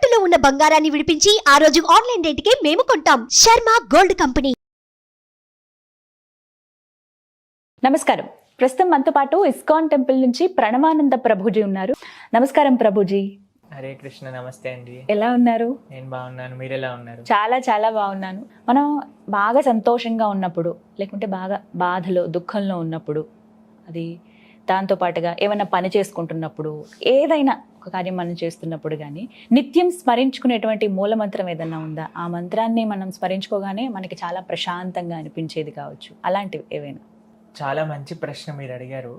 తాకట్టులో ఉన్న బంగారాన్ని విడిపించి ఆ రోజు ఆన్లైన్ రేటుకే మేము కొంటాం. Sharma gold company. నమస్కారం. ప్రస్తుతం మనతో పాటు ఇస్కాన్ టెంపుల్ నుంచి ప్రణవానంద ప్రభుజీ ఉన్నారు. నమస్కారం ప్రభుజీ. హరే కృష్ణ. నమస్తే అండి. ఎలా ఉన్నారు? నేను బాగున్నాను, మీరు ఎలా ఉన్నారు? చాలా చాలా బాగున్నాను. మనం బాగా సంతోషంగా ఉన్నప్పుడు, లేకుంటే బాగా బాధలో దుఃఖంలో ఉన్నప్పుడు, అది దాంతో పాటుగా ఏమైనా పని చేసుకుంటున్నప్పుడు, ఏదైనా ఒక కార్యం మనం చేస్తున్నప్పుడు కానీ నిత్యం స్మరించుకునేటువంటి మూలమంత్రం ఏదైనా ఉందా? ఆ మంత్రాన్ని మనం స్మరించుకోగానే మనకి చాలా ప్రశాంతంగా అనిపించేది కావచ్చు, అలాంటివి ఏవైనా? చాలా మంచి ప్రశ్న మీరు అడిగారు.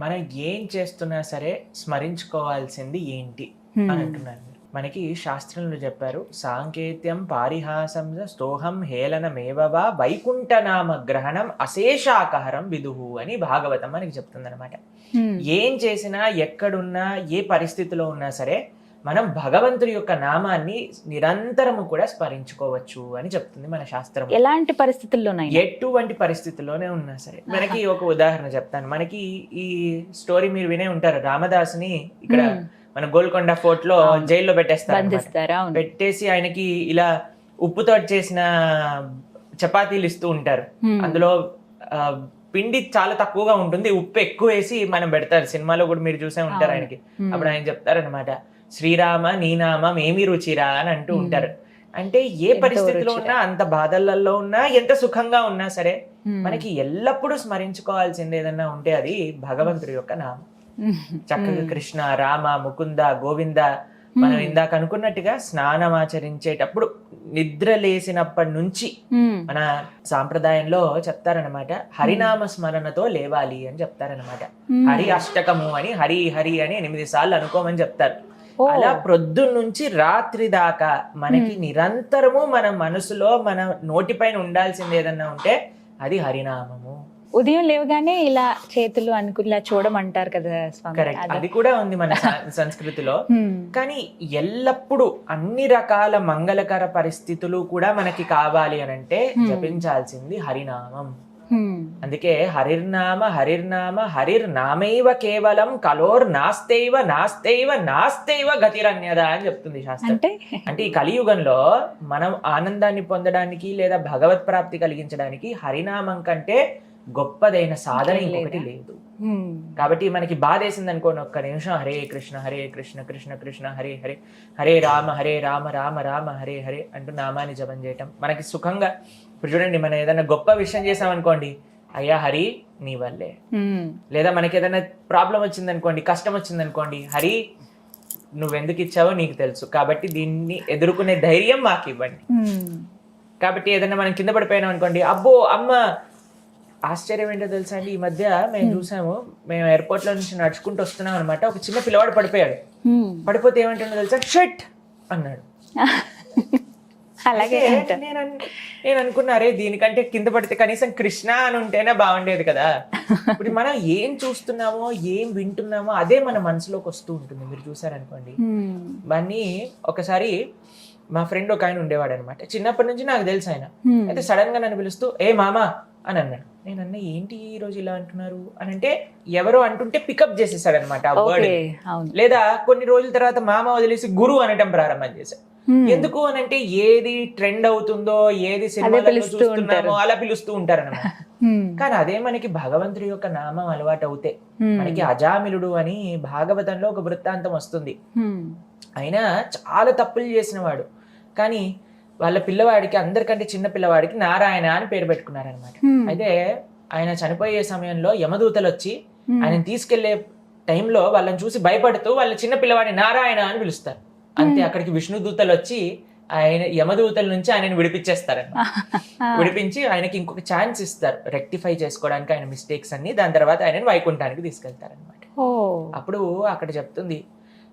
మనం ఏం చేస్తున్నా సరే స్మరించుకోవాల్సింది ఏంటి అని అంటున్నాను. మనకి శాస్త్రంలో చెప్పారు, సాంకేత్యం పారిహాసం స్తోహం హేళనమేవవా వైకుంఠనామ గ్రహణం అశేషాకహరం విదుహు అని భాగవతం మనకి చెప్తుంది అనమాట. ఏం చేసినా, ఎక్కడున్నా, ఏ పరిస్థితిలో ఉన్నా సరే మనం భగవంతుడి యొక్క నామాన్ని నిరంతరము కూడా స్మరించుకోవచ్చు అని చెప్తుంది మన శాస్త్రం. ఎలాంటి పరిస్థితుల్లోనైనా, ఎటువంటి పరిస్థితుల్లోనే ఉన్నా సరే. మనకి ఒక ఉదాహరణ చెప్తాను. మనకి ఈ స్టోరీ మీరు వినే ఉంటారు. రామదాసుని ఇక్కడ మన గోల్కొండ ఫోర్ట్ లో జైల్లో పెట్టేస్తారు. పెట్టేసి ఆయనకి ఇలా ఉప్పుతో చేసిన చపాతీలు ఇస్తూ ఉంటారు. అందులో పిండి చాలా తక్కువగా ఉంటుంది, ఉప్పు ఎక్కువ వేసి మనం పెడతారు. సినిమాలో కూడా మీరు చూసే ఉంటారు ఆయనకి. అప్పుడు ఆయన చెప్తారనమాట, శ్రీరామ నీ నామం ఏమి రుచిరా అని అంటూ ఉంటారు. అంటే ఏ పరిస్థితిలో ఉన్నా, అంత బాధలలో ఉన్నా, ఎంత సుఖంగా ఉన్నా సరే మనకి ఎల్లప్పుడూ స్మరించుకోవాల్సింది ఏదన్నా ఉంటే అది భగవంతుడి యొక్క నామం. చక్కగా కృష్ణ, రామ, ముకుంద, గోవింద. మనం ఇందాక అనుకున్నట్టుగా స్నానం ఆచరించేటప్పుడు, నిద్ర లేసినప్పటి నుంచి మన సాంప్రదాయంలో చెప్తారనమాట, హరినామ స్మరణతో లేవాలి అని చెప్తారనమాట. హరి అష్టకము అని, హరి హరి అని 8 సార్లు అనుకోమని చెప్తారు. అలా ప్రొద్దున్న నుంచి రాత్రి దాకా మనకి నిరంతరము మన మనసులో, మన నోటిపైన ఉండాల్సింది ఏదన్నా ఉంటే అది హరినామము. ఉదయం లేవగానే ఇలా చేతులు అనుకులా చూడమంటారు కదా స్వామి. కరెక్ట్, అది కూడా ఉంది మన సంస్కృతిలో. కానీ ఎల్లప్పుడూ అన్ని రకాల మంగళకర పరిస్థితులు కూడా మనకి కావాలి అని అంటే జపించాల్సింది హరినామం. అందుకే హరిర్నామ హరిర్నామ హరిర్నామైవ కేవలం కలోర్ నాస్తైవ నాస్తైవ నాస్తైవ గతిరన్యద అని చెప్తుంది శాస్త్రం. అంటే ఈ కలియుగంలో మనం ఆనందాన్ని పొందడానికి లేదా భగవత్ ప్రాప్తి కలిగించడానికి హరినామం కంటే గొప్పదైన సాధన ఇంకొకటి లేదు. కాబట్టి మనకి బాధ వేసింది అనుకోండి, ఒక్క నిమిషం హరే కృష్ణ కృష్ణ కృష్ణ హరే హరే, హరే రామ రామ రామ హరే హరే అంటూ నామాన్ని జపం చేయటం మనకి సుఖంగా. ఇప్పుడు చూడండి, మనం ఏదైనా గొప్ప విషయం చేసామనుకోండి, అయ్యా హరి నీ వల్లే. లేదా మనకి ఏదైనా ప్రాబ్లం వచ్చిందనుకోండి, కష్టం వచ్చిందనుకోండి, హరి నువ్వెందుకు ఇచ్చావో నీకు తెలుసు, కాబట్టి దీన్ని ఎదుర్కొనే ధైర్యం మాకు ఇవ్వండి. కాబట్టి ఏదైనా మనం కింద పడిపోయినాం అనుకోండి, అబ్బో అమ్మ. ఆశ్చర్యం ఏంటో తెలుసా అండి, ఈ మధ్య మేము చూసాము, మేము ఎయిర్పోర్ట్ లో నుంచి నడుచుకుంటూ వస్తున్నాం అనమాట. ఒక చిన్న పిల్లవాడు పడిపోయాడు. పడిపోతే ఏమంటుండో తెలుసా, షట్ అన్నాడు. అలాగే నేను అనుకున్నారే, దీనికంటే కింద పడితే కనీసం కృష్ణ అని ఉంటేనే బాగుండేది కదా. ఇప్పుడు మనం ఏం చూస్తున్నామో, ఏం వింటున్నామో అదే మన మనసులోకి వస్తూ ఉంటుంది. మీరు చూసారనుకోండి, దాన్ని ఒకసారి మా ఫ్రెండ్ ఒక ఆయన ఉండేవాడు అనమాట. చిన్నప్పటి నుంచి నాకు తెలుసు ఆయన. అయితే సడన్ గా నన్ను పిలుస్తూ ఏ మామా అని అన్నాడు. నేను అన్న ఏంటి ఈ రోజు ఇలా అంటున్నారు అని అంటే, ఎవరో అంటుంటే పికప్ చేసేసాడు అనమాట ఆ వర్డ్. లేదా కొన్ని రోజుల తర్వాత మామ వదిలేసి గురు అనటం ప్రారంభం చేశాడు. ఎందుకు అని అంటే, ఏది ట్రెండ్ అవుతుందో, ఏది సినిమాలో చూస్తున్నామో అలా పిలుస్తూ ఉంటారన్నమాట. కానీ అదే మనకి భగవంతుడి యొక్క నామం అలవాటు అవుతే, మనకి అజామిలుడు అని భాగవతంలో ఒక వృత్తాంతం వస్తుంది. ఆయన చాలా తప్పులు చేసిన వాడు, కానీ వాళ్ళ పిల్లవాడికి, అందరికంటే చిన్న పిల్లవాడికి నారాయణ అని పేరు పెట్టుకున్నారనమాట. అయితే ఆయన చనిపోయే సమయంలో యమదూతలు వచ్చి ఆయన తీసుకెళ్లే టైంలో వాళ్ళని చూసి భయపడుతూ వాళ్ళ చిన్న పిల్లవాడిని నారాయణ అని పిలుస్తారు. అంతే, అక్కడికి విష్ణు దూతలు వచ్చి ఆయన యమదూతల నుంచి ఆయనని విడిపించేస్తారన్నమాట. విడిపించి ఆయనకి ఇంకొక ఛాన్స్ ఇస్తారు రెక్టిఫై చేసుకోవడానికి ఆయన మిస్టేక్స్ అన్ని. దాని తర్వాత ఆయనని వైకుంఠానికి తీసుకెళ్తారనమాట. అప్పుడు అక్కడ చెప్తుంది,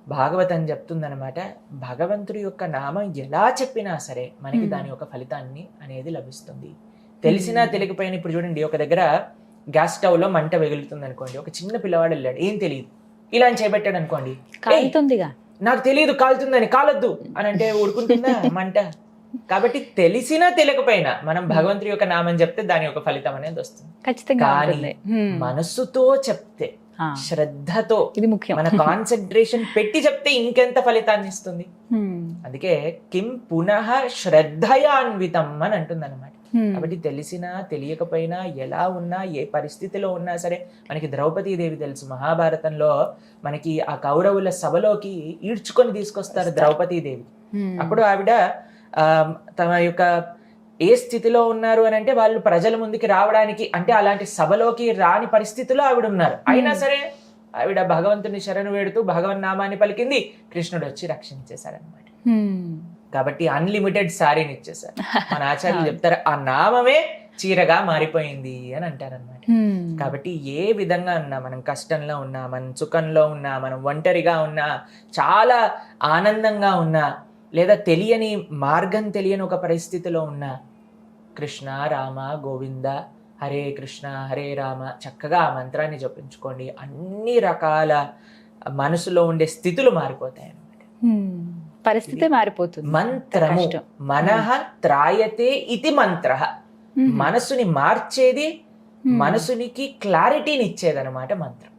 భాగవతం చెప్తుందనమాట, భగవంతుడి యొక్క నామం ఎలా చెప్పినా సరే మనకి దాని యొక్క ఫలితాన్ని అనేది లభిస్తుంది. తెలిసినా తెలియకపోయినా, ఇప్పుడు చూడండి, ఒక దగ్గర గ్యాస్ స్టవ్ లో మంట వెగులుతుంది అనుకోండి, ఒక చిన్న పిల్లవాడు వెళ్ళాడు, ఏం తెలియదు, ఇలా అని చేపెట్టాడు అనుకోండి, నాకు తెలియదు కాలుతుందని, కాలొద్దు అని అంటే ఊరుకుంటుందా మంట? కాబట్టి తెలిసినా తెలియకపోయినా మనం భగవంతుడి యొక్క నామం చెప్తే దాని యొక్క ఫలితం అనేది వస్తుంది. కానీ మనస్సుతో చెప్తే, శ్రద్ధతో ఇది ముఖ్యం. మన కాన్సన్ట్రేషన్ పెట్టి చెప్తే ఇంకెంత ఫలితాన్ని ఇస్తుంది. అందుకే కిం పునః శ్రద్ధయాన్వితం అని అంటుంది అనమాట. కాబట్టి తెలిసినా తెలియకపోయినా ఎలా ఉన్నా ఏ పరిస్థితిలో ఉన్నా సరే, మనకి ద్రౌపదీదేవి తెలుసు, మహాభారతంలో మనకి ఆ కౌరవుల సభలోకి ఈడ్చుకొని తీసుకొస్తారు ద్రౌపదీదేవి. అప్పుడు ఆవిడ తమ యొక్క ఏ స్థితిలో ఉన్నారు అని అంటే, వాళ్ళు ప్రజల ముందుకి రావడానికి అంటే అలాంటి సభలోకి రాని పరిస్థితిలో ఆవిడ ఉన్నారు. అయినా సరే ఆవిడ భగవంతుని శరణు వేడుతూ భగవన్ నామాన్ని పలికింది, కృష్ణుడు వచ్చి రక్షించేశారనమాట. కాబట్టి అన్లిమిటెడ్ సారీని ఇచ్చేసారు. మన ఆచార్యులు చెప్తారు, ఆ నామమే చీరగా మారిపోయింది అని అంటారనమాట. కాబట్టి ఏ విధంగా ఉన్నా, మనం కష్టంలో ఉన్నా, మనం సుఖంలో ఉన్నా, మనం ఒంటరిగా ఉన్నా, చాలా ఆనందంగా ఉన్నా, లేదా తెలియని మార్గం తెలియని ఒక పరిస్థితిలో ఉన్నా, కృష్ణ రామ గోవింద హరే కృష్ణ హరే రామ చక్కగా ఆ మంత్రాన్ని జపించుకోండి. అన్ని రకాల మనసులో ఉండే స్థితులు మారిపోతాయి అన్నమాట. పరిస్థితి మారిపోతుంది. మంత్రము మనః త్రాయతే ఇది మంత్ర. మనసుని మార్చేది, మనసునికి క్లారిటీని ఇచ్చేదన్నమాట మంత్రం.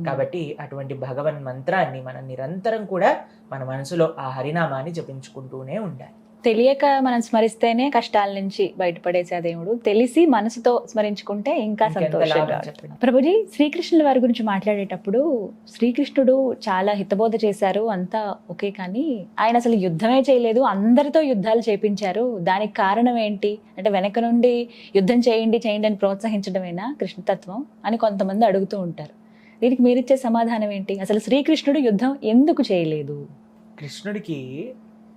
కాబట్టి అటువంటి భగవన్ మంత్రాన్ని మనం నిరంతరం కూడా మన మనసులో ఆ హరినామాన్ని జపించుకుంటూనే ఉండాలి. తెలియక మనం స్మరిస్తేనే కష్టాల నుంచి బయటపడేసే దేవుడు, తెలిసి మనసుతో స్మరించుకుంటే ఇంకా సంతోషంగా. ప్రభుజీ, శ్రీకృష్ణుల వారి గురించి మాట్లాడేటప్పుడు శ్రీకృష్ణుడు చాలా హితబోధ చేశారు, అంతా ఓకే, కానీ ఆయన అసలు యుద్ధమే చేయలేదు, అందరితో యుద్ధాలు చేపించారు. దానికి కారణం ఏంటి అంటే, వెనక నుండి యుద్ధం చేయండి చేయండి అని ప్రోత్సహించడమేనా కృష్ణతత్వం అని కొంతమంది అడుగుతూ ఉంటారు. దీనికి మీరిచ్చే సమాధానం ఏంటి? అసలు శ్రీకృష్ణుడు యుద్ధం ఎందుకు చేయలేదు? కృష్ణుడికి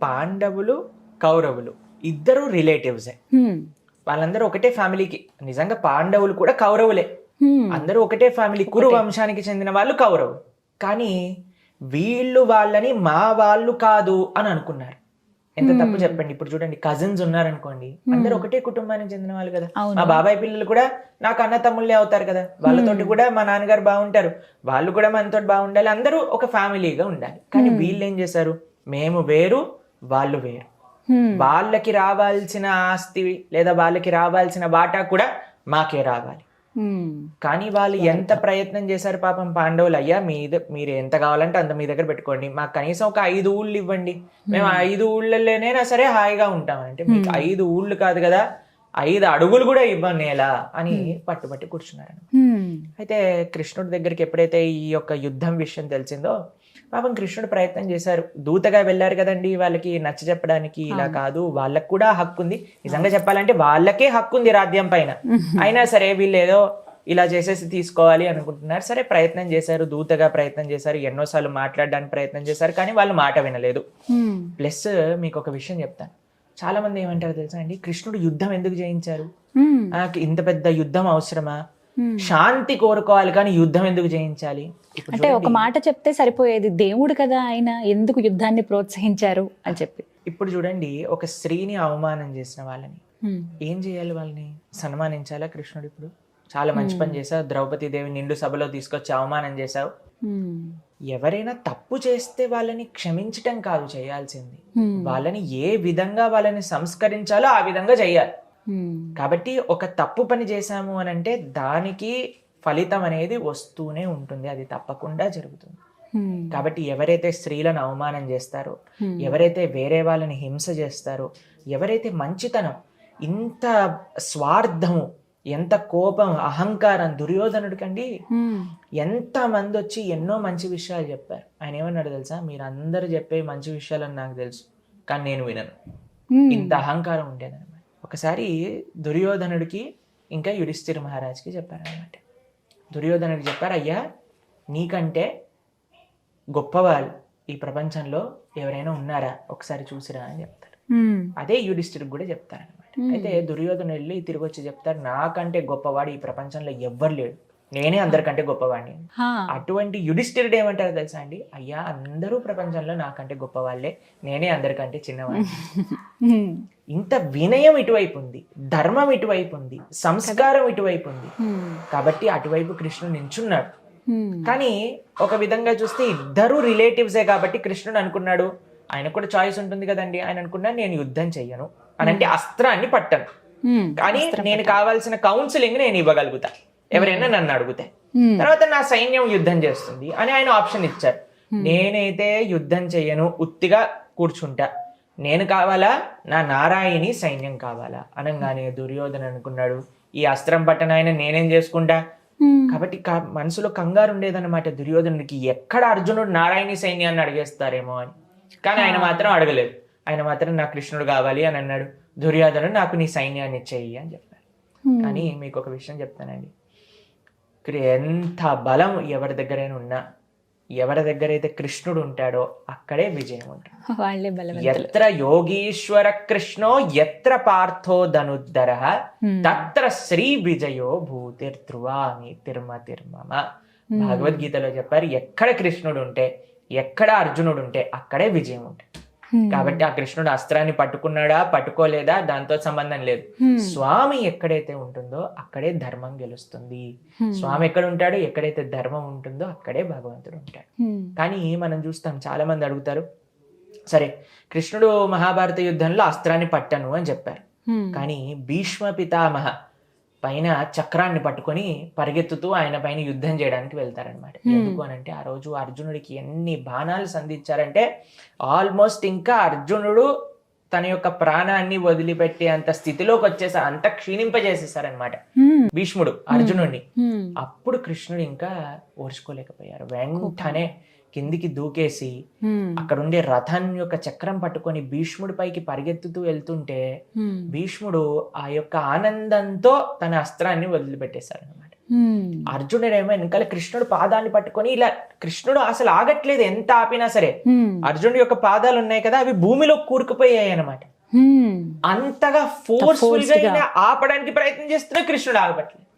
పాండవులు కౌరవులు ఇద్దరు రిలేటివ్సే. వాళ్ళందరూ ఒకటే ఫ్యామిలీకి, నిజంగా పాండవులు కూడా కౌరవులే, అందరూ ఒకటే ఫ్యామిలీ, కురు వంశానికి చెందిన వాళ్ళు కౌరవులు. కానీ వీళ్ళు వాళ్ళని మా వాళ్ళు కాదు అని అనుకున్నారు. ఎంత తప్పు చెప్పండి. ఇప్పుడు చూడండి, కజిన్స్ ఉన్నారనుకోండి, అందరూ ఒకటే కుటుంబానికి చెందిన వాళ్ళు కదా. మా బాబాయ్ పిల్లలు కూడా నాకు అన్న తమ్ముళ్ళే అవుతారు కదా, వాళ్ళతోటి కూడా మా నాన్నగారు బాగుంటారు, వాళ్ళు కూడా మనతో బాగుండాలి, అందరూ ఒక ఫ్యామిలీగా ఉండాలి. కానీ వీళ్ళు ఏం చేశారు, మేము వేరు వాళ్ళు వేరు, వాళ్ళకి రావాల్సిన ఆస్తి లేదా వాళ్ళకి రావాల్సిన వాటా కూడా మాకే రావాలి. కానీ వాళ్ళు ఎంత ప్రయత్నం చేశారు పాపం పాండవులు, అయ్యా మీరు ఎంత కావాలంటే అంత మీ దగ్గర పెట్టుకోండి, మాకు కనీసం ఒక 5 ఊళ్ళు ఇవ్వండి, మేము 5 ఊళ్ళలోనైనా సరే హాయిగా ఉంటామంటే, మీకు 5 ఊళ్ళు కాదు కదా, 5 అడుగులు కూడా ఇవ్వండి ఎలా అని పట్టుబట్టి కూర్చున్నారు. అయితే కృష్ణుడి దగ్గరికి ఎప్పుడైతే ఈ యొక్క యుద్ధం విషయం తెలిసిందో, పాపం కృష్ణుడు ప్రయత్నం చేశారు, దూతగా వెళ్ళారు కదండి, వాళ్ళకి నచ్చ చెప్పడానికి, ఇలా కాదు వాళ్ళకు కూడా హక్కు ఉంది, నిజంగా చెప్పాలంటే వాళ్ళకే హక్కు ఉంది రాజ్యం పైన, అయినా సరే వీళ్ళు ఏదో ఇలా చేసేసి తీసుకోవాలి అనుకుంటున్నారు. సరే ప్రయత్నం చేశారు, దూతగా ప్రయత్నం చేశారు, ఎన్నోసార్లు మాట్లాడడానికి ప్రయత్నం చేశారు, కానీ వాళ్ళు మాట వినలేదు. ప్లస్ మీకు ఒక విషయం చెప్తాను, చాలా మంది ఏమంటారు తెలుసా అండి, కృష్ణుడు యుద్ధం ఎందుకు చేయించారు, ఇంత పెద్ద యుద్ధం అవసరమా, శాంతి కోరుకోవాలి కానీ యుద్ధం ఎందుకు చేయించాలి? అంటే ఒక మాట చెప్తే సరిపోయేది, దేవుడు కదా ఆయన, ఎందుకు యుద్ధాన్ని ప్రోత్సహించారు అని చెప్పి. ఇప్పుడు చూడండి, ఒక స్త్రీని అవమానం చేసిన వాళ్ళని ఏం చేయాలి, వాళ్ళని సన్మానించాలా కృష్ణుడు? ఇప్పుడు చాలా మంచి పని చేశావు, ద్రౌపదీదేవి నిండు సభలో తీసుకొచ్చి అవమానం చేశావు. ఎవరైనా తప్పు చేస్తే వాళ్ళని క్షమించటం కాదు చేయాల్సింది, వాళ్ళని ఏ విధంగా వాళ్ళని సంస్కరించాలో ఆ విధంగా చేయాలి. కాబట్టి ఒక తప్పు పని చేశాము అని అంటే దానికి ఫలితం అనేది వస్తూనే ఉంటుంది, అది తప్పకుండా జరుగుతుంది. కాబట్టి ఎవరైతే స్త్రీలను అవమానం చేస్తారో, ఎవరైతే వేరే వాళ్ళని హింస చేస్తారో, ఎవరైతే మంచితనం, ఇంత స్వార్థము, ఎంత కోపం, అహంకారం దుర్యోధనుడికండి, ఎంత మంది వచ్చి ఎన్నో మంచి విషయాలు చెప్పారు. ఆయన ఏమన్నాడు తెలుసా, మీరు అందరూ చెప్పే మంచి విషయాలని నాకు తెలుసు, కానీ నేను వినను. ఇంత అహంకారం ఉండేదన్నమాట. ఒకసారి దుర్యోధనుడికి ఇంకా యుధిష్ఠిర మహారాజ్కి చెప్పారనమాట. దుర్యోధనుడికి చెప్పారు, అయ్యా నీకంటే గొప్పవాళ్ళు ఈ ప్రపంచంలో ఎవరైనా ఉన్నారా, ఒకసారి చూసిరా అని చెప్తారు. అదే యుధిష్ఠిరికి కూడా చెప్తారనమాట. అయితే దుర్యోధను వెళ్ళి తిరిగి వచ్చి చెప్తారు, నాకంటే గొప్పవాడు ఈ ప్రపంచంలో ఎవ్వరు లేడు, నేనే అందరికంటే గొప్పవాడిని. అటువంటి యుధిష్ఠిరుడు ఏమంటారు తెలుసా అండి, అయ్యా అందరూ ప్రపంచంలో నాకంటే గొప్పవాళ్లే, నేనే అందరికంటే చిన్నవాడిని. ఇంత వినయం ఇటువైపు ఉంది, ధర్మం ఇటువైపు ఉంది, సంస్కారం ఇటువైపు ఉంది. కాబట్టి అటువైపు కృష్ణుడు నించున్నాడు. కానీ ఒక విధంగా చూస్తే ఇద్దరు రిలేటివ్సే కాబట్టి కృష్ణుడు అనుకున్నాడు, ఆయన కూడా చాయిస్ ఉంటుంది కదండి, ఆయన అనుకున్నాడు నేను యుద్ధం చెయ్యను అని అంటే అస్త్రాన్ని పట్టను, కానీ నేను కావాల్సిన కౌన్సిలింగ్ నేను ఇవ్వగలుగుతా ఎవరైనా నన్ను అడిగితే. తర్వాత నా సైన్యం యుద్ధం చేస్తుంది అని ఆయన ఆప్షన్ ఇచ్చారు. నేనైతే యుద్ధం చెయ్యను, ఉత్తిగా కూర్చుంటా, నేను కావాలా, నా నారాయణి సైన్యం కావాలా అనగానే దుర్యోధన అనుకున్నాడు, ఈ అస్త్రం పట్టణ ఆయన నేనేం చేసుకుంటా. కాబట్టి మనసులో కంగారు ఉండేదన్నమాట దుర్యోధనుడికి, ఎక్కడ అర్జునుడు నారాయణి సైన్యాన్ని అడిగేస్తారేమో అని. కానీ ఆయన మాత్రం అడగలేదు. ఆయన మాత్రం నా కృష్ణుడు కావాలి అని అన్నాడు. దుర్యోధనుడు నాకు నీ సైన్యాన్ని ఇచ్చేయి అని చెప్పారు. కానీ మీకు ఒక విషయం చెప్తానండి, ఎంత బలం ఎవరి దగ్గరైనా ఉన్నా, ఎవరి దగ్గర అయితే కృష్ణుడు ఉంటాడో అక్కడే విజయం ఉంటుంది. వాళ్ళే బలం. ఎత్ర యోగీశ్వర కృష్ణో ఎత్ర పార్థో ధనుద్ధర తత్ర శ్రీ విజయో భూతిర్ధ్రువామి తిర్మమ. భగవద్గీతలో చెప్పారు, ఎక్కడ కృష్ణుడు ఉంటే, ఎక్కడ అర్జునుడు ఉంటే అక్కడే విజయం ఉంటుంది. కాబట్టి ఆ కృష్ణుడు అస్త్రాన్ని పట్టుకున్నాడా పట్టుకోలేదా దాంతో సంబంధం లేదు. స్వామి ఎక్కడైతే ఉంటుందో అక్కడే ధర్మం గెలుస్తుంది. స్వామి ఎక్కడ ఉంటాడో, ఎక్కడైతే ధర్మం ఉంటుందో అక్కడే భగవంతుడు ఉంటాడు. కానీ మనం చూస్తాం, చాలా మంది అడుగుతారు, సరే కృష్ణుడు మహాభారత యుద్ధంలో అస్త్రాన్ని పట్టను అని చెప్పారు. కానీ భీష్మ పితామహ పైన చక్రాన్ని పట్టుకొని పరిగెత్తుతూ ఆయన పైన యుద్ధం చేయడానికి వెళ్తారనమాట. ఎందుకు అనంటే ఆ రోజు అర్జునుడికి ఎన్ని బాణాలు సంధించారంటే ఆల్మోస్ట్ ఇంకా అర్జునుడు తన యొక్క ప్రాణాన్ని వదిలిపెట్టే అంత స్థితిలోకి వచ్చేసారు, అంత క్షీణింపజేసేసారనమాట భీష్ముడు అర్జునుడిని. అప్పుడు కృష్ణుడు ఇంకా ఓర్చుకోలేకపోయారు. వెంటనే కిందికి దూకేసి అక్కడ ఉండే రథం యొక్క చక్రం పట్టుకొని భీష్ముడి పైకి పరిగెత్తుతూ వెళ్తుంటే భీష్ముడు ఆ యొక్క ఆనందంతో తన అస్త్రాన్ని వదిలిపెట్టేశారు అనమాట. అర్జునుడేమో వెనకాల కృష్ణుడు పాదాన్ని పట్టుకొని ఇలా, కృష్ణుడు అసలు ఆగట్లేదు, ఎంత ఆపినా సరే. అర్జునుడి యొక్క పాదాలు ఉన్నాయి కదా, అవి భూమిలో కూరుకుపోయాయి అనమాట. అంతగా ఫోర్స్ఫుల్ గా ఆపడానికి ప్రయత్నం చేస్తున్నా కృష్ణుడు ఆగబట్టలేదు.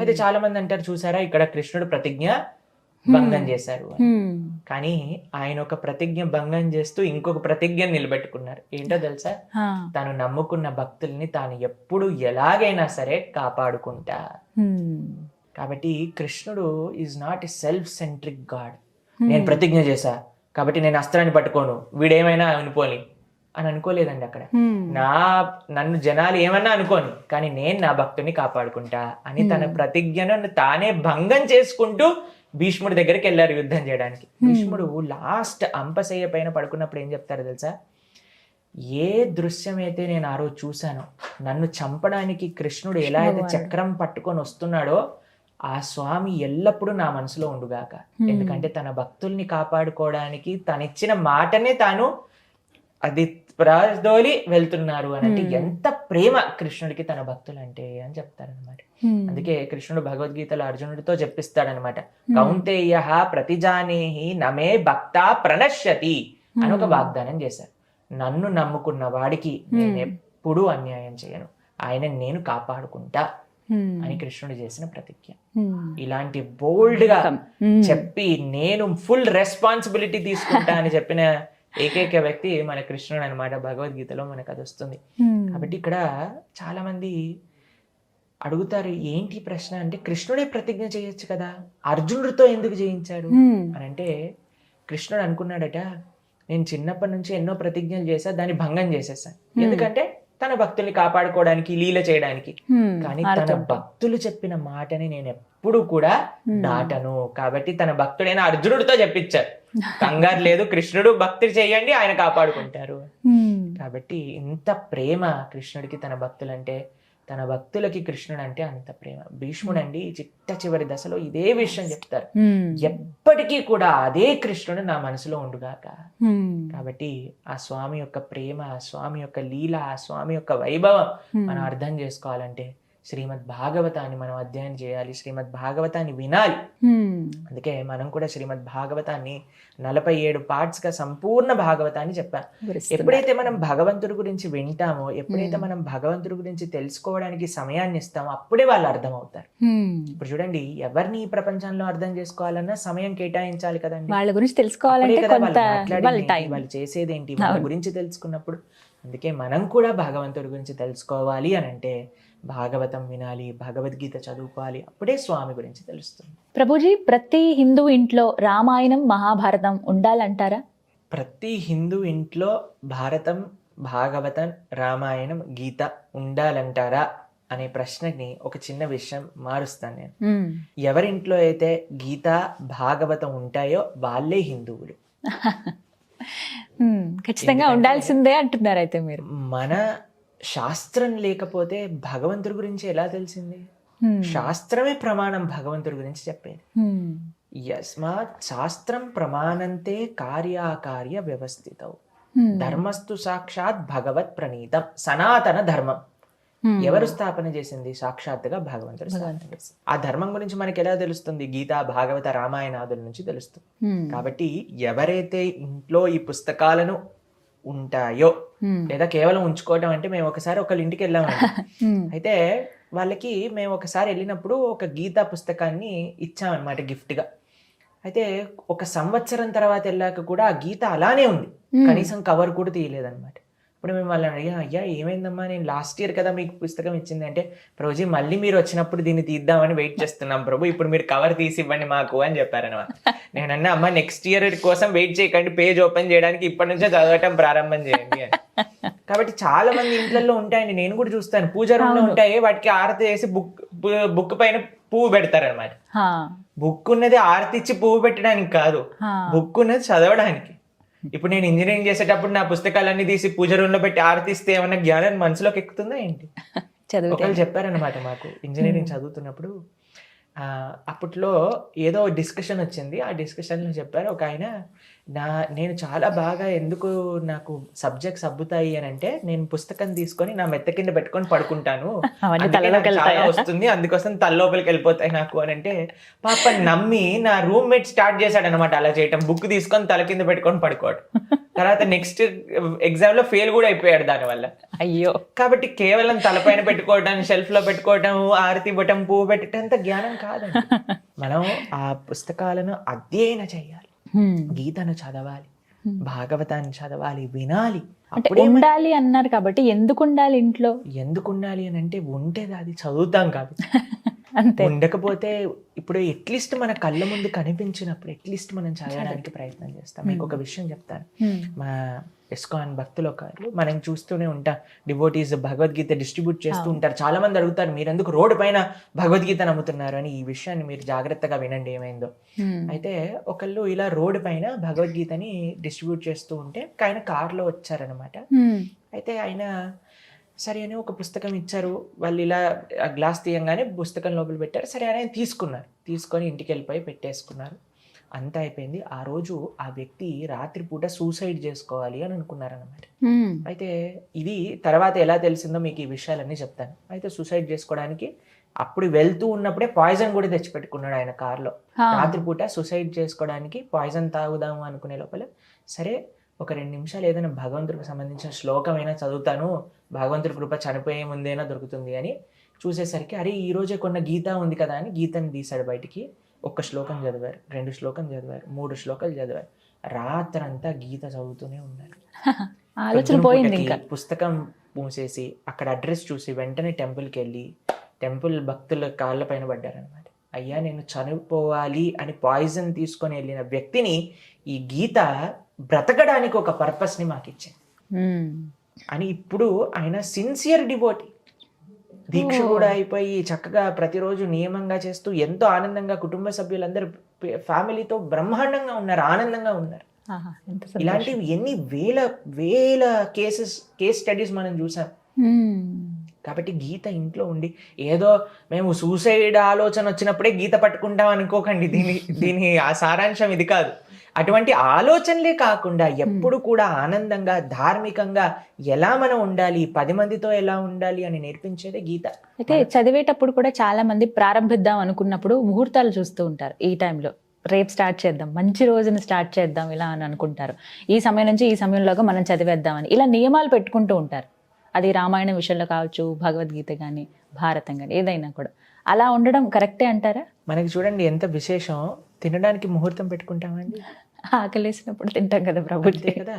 అయితే చాలా మంది అంటారు, చూసారా ఇక్కడ కృష్ణుడు ప్రతిజ్ఞ భంగం చేశారు అని. కానీ ఆయన ఒక ప్రతిజ్ఞ భంగం చేస్తూ ఇంకొక ప్రతిజ్ఞ నిలబెట్టుకున్నారు. ఏంటో తెలుసా? తాను నమ్ముకున్న భక్తుల్ని తాను ఎప్పుడు ఎలాగైనా సరే కాపాడుకుంటా. కాబట్టి కృష్ణుడు is not a self centric God. నేను ప్రతిజ్ఞ చేశా కాబట్టి నేను అస్త్రాన్ని పట్టుకోను, వీడేమైనా అనుకోని అని అనుకోలేదండి. అక్కడ నన్ను జనాలు ఏమన్నా అనుకోని, కానీ నేను నా భక్తుని కాపాడుకుంటా అని తన ప్రతిజ్ఞను తానే భంగం చేసుకుంటూ భీష్ముడి దగ్గరికి వెళ్ళారు యుద్ధం చేయడానికి. భీష్ముడు లాస్ట్ అంపశయ్య పైన పడుకున్నప్పుడు ఏం చెప్తారో తెలుసా? ఏ దృశ్యం అయితే నేను ఆ రోజు చూశానో, నన్ను చంపడానికి కృష్ణుడు ఎలా అయితే చక్రం పట్టుకొని వస్తున్నాడో ఆ స్వామి ఎల్లప్పుడూ నా మనసులో ఉండుగాక. ఎందుకంటే తన భక్తుల్ని కాపాడుకోవడానికి తనిచ్చిన మాటనే తాను అది ప్రాదోలి వెళ్తున్నారు అని. అంటే ఎంత ప్రేమ కృష్ణుడికి తన భక్తులు అంటే అని చెప్తారనమాట. అందుకే కృష్ణుడు భగవద్గీతలో అర్జునుడితో చెప్పిస్తాడనమాట, కౌంతేయ ప్రతిజానేహి నమే భక్త ప్రణశ్యతి అని ఒక వాగ్దానం చేశారు. నన్ను నమ్ముకున్న వాడికి నేను ఎప్పుడూ అన్యాయం చేయను, ఆయన నేను కాపాడుకుంటా అని కృష్ణుడు చేసిన ప్రతిజ్ఞ. ఇలాంటి బోల్డ్ గా చెప్పి నేను ఫుల్ రెస్పాన్సిబిలిటీ తీసుకుంటా అని చెప్పిన ఏకైక వ్యక్తి మన కృష్ణుడు అనమాట. భగవద్గీతలో మనకు అది వస్తుంది. కాబట్టి ఇక్కడ చాలా మంది అడుగుతారు, ఏంటి ప్రశ్న అంటే, కృష్ణుడే ప్రతిజ్ఞ చేయొచ్చు కదా, అర్జునుడితో ఎందుకు చేయించాడు అని అంటే, కృష్ణుడు అనుకున్నాడట, నేను చిన్నప్పటి నుంచి ఎన్నో ప్రతిజ్ఞలు చేశా, దాన్ని భంగం చేసేసాను. ఎందుకంటే తన భక్తుల్ని కాపాడుకోవడానికి, లీల చేయడానికి. కానీ తన భక్తులు చెప్పిన మాటని నేను ఎప్పుడు కూడా దాటను. కాబట్టి తన భక్తుడైన అర్జునుడితో చెప్పించారు, కంగారు లేదు, కృష్ణుడు భక్తి చేయండి, ఆయన కాపాడుకుంటారు. కాబట్టి ఇంత ప్రేమ కృష్ణుడికి తన భక్తులంటే, తన భక్తులకి కృష్ణుడు అంటే అంత ప్రేమ. భీష్ముడు అండి చిట్ట చివరి దశలో ఇదే విషయం చెప్తారు, ఎప్పటికీ కూడా అదే కృష్ణుడు నా మనసులో ఉండుగాక. కాబట్టి ఆ స్వామి యొక్క ప్రేమ, ఆ స్వామి యొక్క లీల, ఆ స్వామి యొక్క వైభవం మనం అర్థం చేసుకోవాలంటే శ్రీమద్ భాగవతాన్ని మనం అధ్యయనం చేయాలి, శ్రీమద్ భాగవతాన్ని వినాలి. అందుకే మనం కూడా శ్రీమద్ భాగవతాన్ని 47 పార్ట్స్ గా సంపూర్ణ భాగవతాన్ని చెప్పాం. ఎప్పుడైతే మనం భగవంతుడి గురించి వింటామో, ఎప్పుడైతే మనం భగవంతుడి గురించి తెలుసుకోవడానికి సమయాన్ని ఇస్తామో, అప్పుడే వాళ్ళు అర్థం అవుతారు. ఇప్పుడు చూడండి, ఎవరిని ఈ ప్రపంచంలో అర్థం చేసుకోవాలన్నా సమయం కేటాయించాలి కదండి. వాళ్ళ గురించి తెలుసుకోవాలంటే వాళ్ళు చేసేదేంటి, వాళ్ళ గురించి తెలుసుకున్నప్పుడు. అందుకే మనం కూడా భగవంతుడి గురించి తెలుసుకోవాలి అని అంటే భాగవతం వినాలి, భగవద్గీత చదువుకోవాలి, అప్పుడే స్వామి గురించి తెలుస్తుంది. ప్రభుజీ, ప్రతి హిందూ ఇంట్లో రామాయణం, మహాభారతం ఉండాలంటారా? ప్రతి హిందూ ఇంట్లో భారతం, భాగవతం, రామాయణం, గీత ఉండాలంటారా అనే ప్రశ్నని ఒక చిన్న విషయం మారుస్తాను నేను. మ్మ్. ఎవరింట్లో అయితే గీత భాగవతం ఉంటాయో వాళ్ళే హిందువులు. ఖచ్చితంగా ఉండాల్సిందే అంటున్నారు అయితే మీరు. మన శాస్త్రం లేకపోతే భగవంతుడి గురించి ఎలా తెలిసింది? శాస్త్రమే ప్రమాణం భగవంతుడి గురించి చెప్పేది. యస్మాత్ శాస్త్రం ప్రమాణంతే కార్యాకార్య వ్యవస్థితం ధర్మస్తు సాక్షాత్ భగవత్ ప్రణీతం సనాతన ధర్మం. ఎవరు స్థాపన చేసింది? సాక్షాత్తుగా భగవంతుడు స్థాపన చేసింది. ఆ ధర్మం గురించి మనకి ఎలా తెలుస్తుంది? గీత, భాగవత, రామాయణాదుల నుంచి తెలుస్తుంది. కాబట్టి ఎవరైతే ఇంట్లో ఈ పుస్తకాలను ఉంటాయో, లేదా కేవలం ఉంచుకోవటం అంటే, మేము ఒకసారి ఒకళ్ళ ఇంటికి వెళ్ళామండి. అయితే వాళ్ళకి మేము ఒకసారి వెళ్ళినప్పుడు ఒక గీతా పుస్తకాన్ని ఇచ్చామన్నమాట గిఫ్ట్ గా. అయితే ఒక సంవత్సరం తర్వాత వెళ్ళాక కూడా ఆ గీత అలానే ఉంది, కనీసం కవర్ కూడా తీయలేదన్నమాట. ఇప్పుడు మేము వాళ్ళని అడిగా, అయ్యా ఏమైందమ్మా, నేను లాస్ట్ ఇయర్ కదా మీకు పుస్తకం ఇచ్చింది అంటే, ప్రభుజీ మళ్ళీ మీరు వచ్చినప్పుడు దీన్ని తీద్దామని వెయిట్ చేస్తున్నాం ప్రభు, ఇప్పుడు మీరు కవర్ తీసి ఇవ్వండి మాకు అని చెప్పారనమాట. నేనన్నా, అమ్మ నెక్స్ట్ ఇయర్ కోసం వెయిట్ చేయకండి, పేజ్ ఓపెన్ చేయడానికి ఇప్పటి నుంచే చదవటం ప్రారంభం చేయండి అని. కాబట్టి చాలా మంది ఇంట్లలో ఉంటాయండి, నేను కూడా చూస్తాను, పూజ రూమ్ లో ఉంటాయి, వాటికి ఆరతి వేసి బుక్ పైన పువ్వు పెడతారనమాట. బుక్ ఉన్నది ఆరతి ఇచ్చి పువ్వు పెట్టడానికి కాదు, బుక్ ఉన్నది చదవడానికి. ఇప్పుడు నేను ఇంజనీరింగ్ చేసేటప్పుడు నా పుస్తకాలన్నీ తీసి పూజ రూమ్ లో పెట్టి ఆరతిస్తే ఏమన్నా జ్ఞానం మనసులోకి ఎక్కుతుందా ఏంటి? ఒకళ్ళు చెప్పారనమాట మాకు ఇంజనీరింగ్ చదువుతున్నప్పుడు. అప్పట్లో ఏదో డిస్కషన్ వచ్చింది, ఆ డిస్కషన్లో చెప్పారు ఒక ఆయన, నేను చాలా బాగా ఎందుకు నాకు సబ్జెక్ట్స్ అబ్బుతాయి అని అంటే, నేను పుస్తకం తీసుకొని నా మెత్త కింద పెట్టుకొని పడుకుంటాను, చాలా వస్తుంది, అందుకోసం తలలోపలికి వెళ్ళిపోతాయి నాకు అని అంటే, పాప నమ్మి నా రూమ్మేట్ స్టార్ట్ చేశాడు అనమాట అలా చేయటం. బుక్ తీసుకొని తల కింద పెట్టుకొని పడుకోవడం. తర్వాత నెక్స్ట్ ఎగ్జామ్ లో ఫెయిల్ కూడా అయిపోయాడు దానివల్ల. అయ్యో. కాబట్టి కేవలం తలపైన పెట్టుకోవడం, షెల్ఫ్ లో పెట్టుకోవడం, ఆరతి బొటం పువ్వు పెట్టేంత జ్ఞానం కాదండి. మనం ఆ పుస్తకాలను అధ్యయనం చేయాలి, గీతను చదవాలి, భాగవతాన్ని చదవాలి, వినాలి. ఉండాలి అన్నారు కాబట్టి ఎందుకు ఉండాలి ఇంట్లో? ఎందుకు ఉండాలి అని అంటే, ఉంటే అది చదువుతాం కాబట్టి. ఉండకపోతే ఇప్పుడు అట్లీస్ట్ మన కళ్ళ ముందు కనిపించినప్పుడు అట్లీస్ట్ మనం చదవడానికి ప్రయత్నం చేస్తాం. మీకు ఒక విషయం చెప్తాను. మా ఇస్కాన్ భక్తులు ఒకరు, మనం చూస్తూనే ఉంటాం, డివోటీస్ భగవద్గీత డిస్ట్రిబ్యూట్ చేస్తూ ఉంటారు. చాలా మంది అడుగుతారు, మీరు ఎందుకు రోడ్డు పైన భగవద్గీత నమ్ముతున్నారు అని. ఈ విషయాన్ని మీరు జాగ్రత్తగా వినండి ఏమైందో. అయితే ఒకళ్ళు ఇలా రోడ్డు పైన భగవద్గీతని డిస్ట్రిబ్యూట్ చేస్తూ ఉంటే ఆయన కార్లో వచ్చారనమాట. అయితే ఆయన సరే అని ఒక పుస్తకం ఇచ్చారు, వాళ్ళు ఇలా గ్లాస్ తీయంగానే పుస్తకం లోపల పెట్టారు. సరే అని తీసుకున్నారు, తీసుకొని ఇంటికి వెళ్ళిపోయి పెట్టేసుకున్నారు. అంతా అయిపోయింది. ఆ రోజు ఆ వ్యక్తి రాత్రిపూట సూసైడ్ చేసుకోవాలి అని అనుకున్నారనమాట. అయితే ఇది తర్వాత ఎలా తెలిసిందో మీకు ఈ విషయాలన్నీ చెప్తాను. అయితే సూసైడ్ చేసుకోవడానికి అప్పుడు వెళ్తూ ఉన్నప్పుడే పాయిజన్ కూడా తెచ్చిపెట్టుకున్నాడు ఆయన కార్లో. రాత్రిపూట సూసైడ్ చేసుకోవడానికి పాయిజన్ తాగుదాము అనుకునే లోపల, సరే ఒక 2 నిమిషాలు ఏదైనా భగవంతుడికి సంబంధించిన శ్లోకమైనా చదువుతాను, భగవంతుడి కృప చనిపోయే ముందైనా దొరుకుతుంది అని చూసేసరికి, అరే ఈ రోజే కొన్న గీత ఉంది కదా అని గీతని తీశాడు బయటికి. 1 శ్లోకం చదివారు, 2 శ్లోకం చదివారు, 3 శ్లోకాలు చదివారు. రాత్రంతా గీత చదువుతూనే ఉన్నారు. ఆలోచన పోయింది. ఇంకా పుస్తకం మూసేసి అక్కడ అడ్రస్ చూసి వెంటనే టెంపుల్కి వెళ్ళి, టెంపుల్ భక్తుల కాళ్ళ పైన పడ్డారనమాట. అయ్యా నేను చనిపోవాలి అని పాయిజన్ తీసుకొని వెళ్ళిన వ్యక్తిని ఈ గీత బ్రతకడానికి ఒక పర్పస్ ని మాకు ఇచ్చింది అని. ఇప్పుడు ఆయన సిన్సియర్ డివోటీ, దీక్ష కూడా అయిపోయి చక్కగా ప్రతిరోజు నియమంగా చేస్తూ ఎంతో ఆనందంగా కుటుంబ సభ్యులందరూ ఫ్యామిలీతో బ్రహ్మాండంగా ఉన్నారు, ఆనందంగా ఉన్నారు. ఇలాంటివి ఎన్ని వేల కేస్ స్టడీస్ మనం చూసాం. కాబట్టి గీత ఇంట్లో ఉండి ఏదో మేము సూసైడ్ ఆలోచన వచ్చినప్పుడే గీత పట్టుకుంటాం అనుకోకండి. దీని ఆ సారాంశం ఇది కాదు. అటువంటి ఆలోచనలే కాకుండా ఎప్పుడు కూడా ఆనందంగా, ధార్మికంగా ఎలా మనం ఉండాలి, 10 మందితో ఎలా ఉండాలి అని నేర్పించేదే గీత. అయితే చదివేటప్పుడు కూడా చాలా మంది ప్రారంభిద్దాం అనుకున్నప్పుడు ముహూర్తాలు చూస్తూ ఉంటారు. ఈ టైంలో రేపు స్టార్ట్ చేద్దాం, మంచి రోజున స్టార్ట్ చేద్దాం ఇలా అని అనుకుంటారు. ఈ సమయం నుంచి ఈ సమయంలోగా మనం చదివేద్దామని ఇలా నియమాలు పెట్టుకుంటూ ఉంటారు. అది రామాయణం విషయంలో కావచ్చు, భగవద్గీత కానీ, భారతం కానీ, ఏదైనా కూడా. అలా ఉండడం కరెక్టే అంటారా? మనకి చూడండి ఎంత విశేషం, తినడానికి ముహూర్తం పెట్టుకుంటామండి. ఆకలి వేసినప్పుడు తింటాం కదా ప్రభు. కదా,